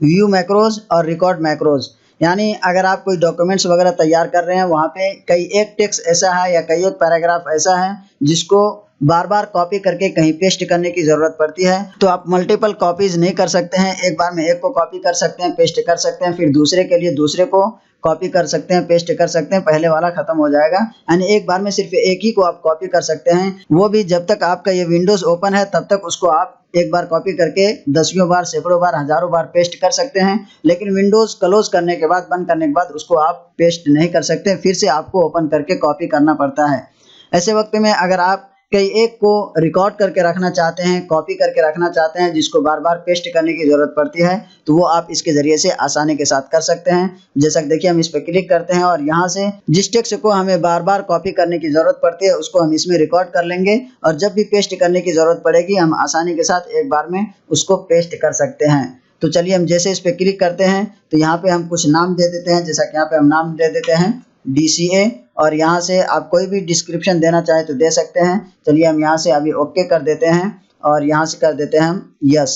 View macros और record macros. यानी अगर आप कोई डॉक्यूमेंट्स वगैरह तैयार कर रहे हैं, वहाँ पे कई एक टेक्स्ट ऐसा है या कई एक पैराग्राफ ऐसा है जिसको बार बार कॉपी करके कहीं पेस्ट करने की ज़रूरत पड़ती है, तो आप मल्टीपल कॉपीज नहीं कर सकते हैं। एक बार में एक को कॉपी कर सकते हैं, पेस्ट कर सकते हैं, फिर दूसरे के लिए दूसरे को कॉपी कर सकते हैं, पेस्ट कर सकते हैं, पहले वाला खत्म हो जाएगा। यानी एक बार में सिर्फ एक ही को आप कॉपी कर सकते हैं, वो भी जब तक आपका ये विंडोज़ ओपन है तब तक उसको आप एक बार कॉपी करके दसियों बार, सैकड़ों बार, हजारों बार पेस्ट कर सकते हैं। लेकिन विंडोज़ क्लोज करने के बाद, बंद करने के बाद उसको आप पेस्ट नहीं कर सकते, फिर से आपको ओपन करके कॉपी करना पड़ता है। ऐसे वक्त में अगर आप कई एक को रिकॉर्ड करके रखना चाहते हैं, कॉपी करके रखना चाहते हैं, जिसको बार बार पेस्ट करने की ज़रूरत पड़ती है, तो वो आप इसके ज़रिए से आसानी के साथ कर सकते हैं। जैसा कि देखिए, हम इस पर क्लिक करते हैं और यहाँ से जिस टेक्स्ट को हमें बार बार कॉपी करने की ज़रूरत पड़ती है उसको हम इसमें रिकॉर्ड कर लेंगे, और जब भी पेस्ट करने की ज़रूरत पड़ेगी हम आसानी के साथ एक बार में उसको पेस्ट कर सकते हैं। तो चलिए, हम जैसे इस पर क्लिक करते हैं तो यहाँ पे हम कुछ नाम दे देते हैं। जैसा कि यहाँ पे हम नाम दे देते हैं DCA, और यहाँ से आप कोई भी डिस्क्रिप्शन देना चाहें तो दे सकते हैं। चलिए, हम यहाँ से अभी ओके कर देते हैं और यहाँ से कर देते हैं हम यस।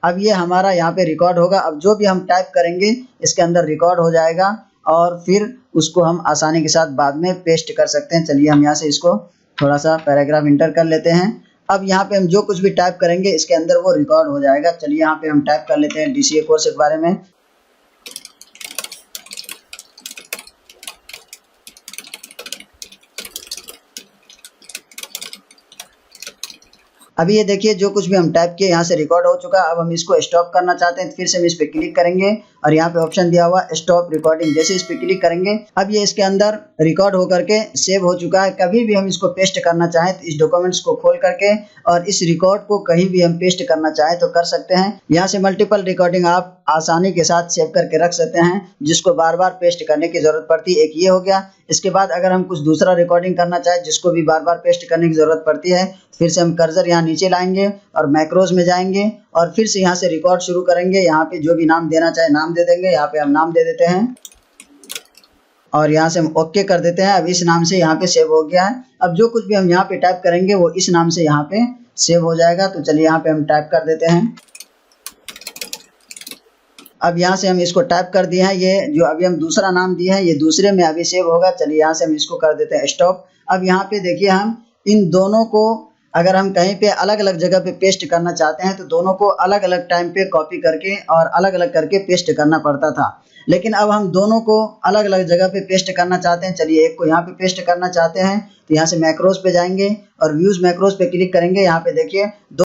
अब ये हमारा यहाँ पे रिकॉर्ड होगा। अब जो भी हम टाइप करेंगे इसके अंदर रिकॉर्ड हो जाएगा और फिर उसको हम आसानी के साथ बाद में पेस्ट कर सकते हैं। चलिए, हम यहाँ से इसको थोड़ा सा पैराग्राफ इंटर कर लेते हैं। अब यहाँ पे हम जो कुछ भी टाइप करेंगे इसके अंदर वो रिकॉर्ड हो जाएगा। चलिए, यहाँ पे हम टाइप कर लेते हैं DCA कोर्स के बारे में। अभी ये देखिए, जो कुछ भी हम टाइप किए यहाँ से रिकॉर्ड हो चुका। अब हम इसको स्टॉप करना चाहते हैं तो फिर से हम इस पर क्लिक करेंगे और यहाँ पे ऑप्शन दिया हुआ स्टॉप रिकॉर्डिंग, जैसे इस पर क्लिक करेंगे अब ये इसके अंदर रिकॉर्ड होकर के सेव हो चुका है। कभी भी हम इसको पेस्ट करना चाहें तो इस डॉक्यूमेंट्स को खोल करके और इस रिकॉर्ड को कहीं भी हम पेस्ट करना चाहें तो कर सकते हैं। यहाँ से मल्टीपल रिकॉर्डिंग आप आसानी के साथ सेव करके रख सकते हैं, जिसको बार बार पेस्ट करने की जरूरत पड़ती है। एक ये हो गया। इसके बाद अगर हम कुछ दूसरा रिकॉर्डिंग करना चाहें जिसको भी बार बार पेस्ट करने की जरूरत पड़ती है, फिर से हम कर्सर यहाँ नीचे लाएंगे और मैक्रोज में जाएंगे और फिर से यहाँ से रिकॉर्ड शुरू करेंगे। यहाँ पे जो भी नाम देना चाहे नाम दे देंगे। यहाँ पे हम नाम दे देते हैं और यहाँ से हम ओके कर देते हैं। अब इस नाम से यहाँ पे सेव हो गया है। अब जो कुछ भी हम यहाँ पे टाइप करेंगे वो इस नाम से यहाँ पे सेव हो जाएगा। तो चलिए, यहाँ पे हम टाइप कर देते हैं। अब यहाँ से हम इसको टाइप कर दिए हैं। ये जो अभी हम दूसरा नाम दिए हैं ये दूसरे में अभी सेव होगा। चलिए, यहाँ से हम इसको कर देते हैं स्टॉप। अब यहाँ पे देखिए, हम इन दोनों को अगर हम कहीं पे अलग अलग जगह पे पेस्ट करना चाहते हैं तो दोनों को अलग अलग टाइम पे कॉपी करके और अलग अलग करके पेस्ट करना पड़ता था। लेकिन अब हम दोनों को अलग अलग जगह पे पेस्ट करना चाहते हैं। चलिए, एक को यहाँ पे पेस्ट करना चाहते हैं तो यहाँ से मैक्रोज पे जाएंगे और व्यूज मैक्रोज पे क्लिक करेंगे। यहाँ पे देखिए